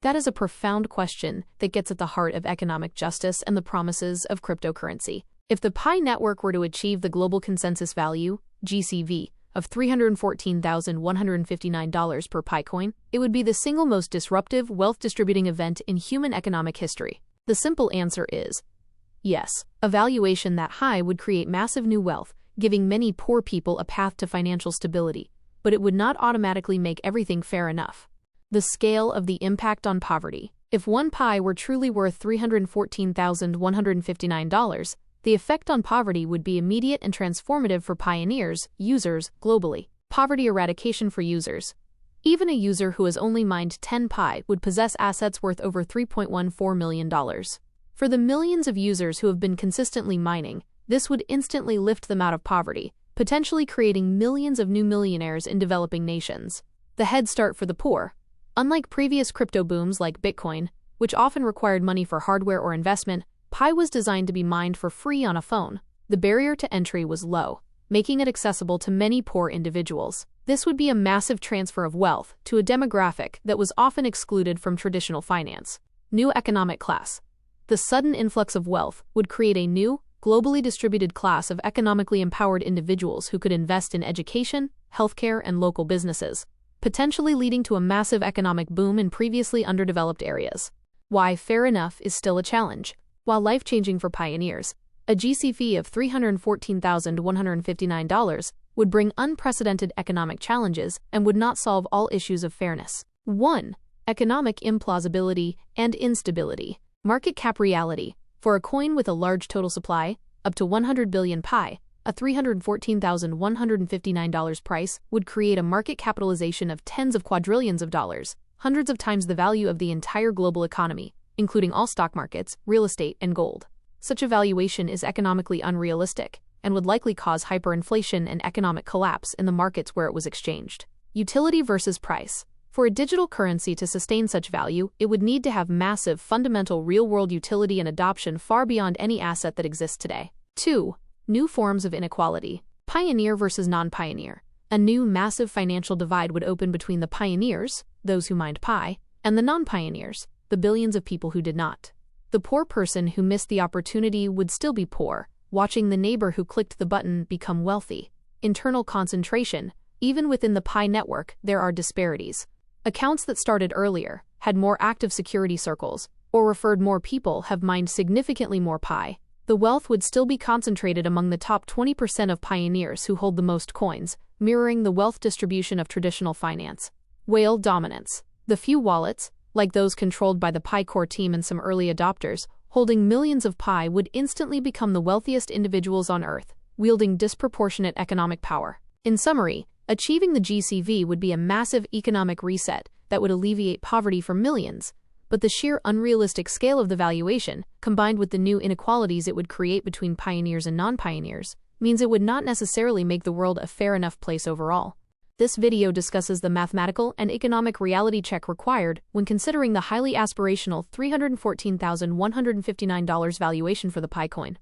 That is a profound question that gets at the heart of economic justice and the promises of cryptocurrency. If the Pi network were to achieve the global consensus value, GCV, of $314,159 per Pi coin, it would be the single most disruptive wealth-distributing event in human economic history. The simple answer is yes. A valuation that high would create massive new wealth, giving many poor people a path to financial stability, but it would not automatically make everything fair enough. The scale of the impact on poverty. If one Pi were truly worth $314,159, the effect on poverty would be immediate and transformative for pioneers, users, globally. Poverty eradication for users. Even a user who has only mined 10 Pi would possess assets worth over $3.14 million. For the millions of users who have been consistently mining, this would instantly lift them out of poverty, potentially creating millions of new millionaires in developing nations. The head start for the poor. Unlike previous crypto booms like Bitcoin, which often required money for hardware or investment, Pi was designed to be mined for free on a phone. The barrier to entry was low, making it accessible to many poor individuals. This would be a massive transfer of wealth to a demographic that was often excluded from traditional finance. New economic class. The sudden influx of wealth would create a new, globally distributed class of economically empowered individuals who could invest in education, healthcare, and local businesses, potentially leading to a massive economic boom in previously underdeveloped areas. Why fair enough is still a challenge. While life-changing for pioneers, a GCV of $314,159 would bring unprecedented economic challenges and would not solve all issues of fairness. 1. Economic implausibility and instability. Market cap reality. For a coin with a large total supply, up to 100 billion Pi, a $314,159 price would create a market capitalization of tens of quadrillions of dollars, hundreds of times the value of the entire global economy, including all stock markets, real estate, and gold. Such a valuation is economically unrealistic and would likely cause hyperinflation and economic collapse in the markets where it was exchanged. Utility versus price. For a digital currency to sustain such value, it would need to have massive, fundamental real-world utility and adoption far beyond any asset that exists today. 2. New forms of inequality. Pioneer versus non-pioneer. A new massive financial divide would open between the pioneers, those who mined Pi, and the non-pioneers, the billions of people who did not. The poor person who missed the opportunity would still be poor, watching the neighbor who clicked the button become wealthy. Internal concentration. Even within the Pi network, there are disparities. Accounts that started earlier, had more active security circles, or referred more people have mined significantly more Pi. The wealth would still be concentrated among the top 20% of pioneers who hold the most coins, mirroring the wealth distribution of traditional finance. Whale dominance. The few wallets, like those controlled by the Pi core team and some early adopters, holding millions of Pi would instantly become the wealthiest individuals on Earth, wielding disproportionate economic power. In summary, achieving the GCV would be a massive economic reset that would alleviate poverty for millions, but the sheer unrealistic scale of the valuation, combined with the new inequalities it would create between pioneers and non-pioneers, means it would not necessarily make the world a fair enough place overall. This video discusses the mathematical and economic reality check required when considering the highly aspirational $314,159 valuation for the Pi coin.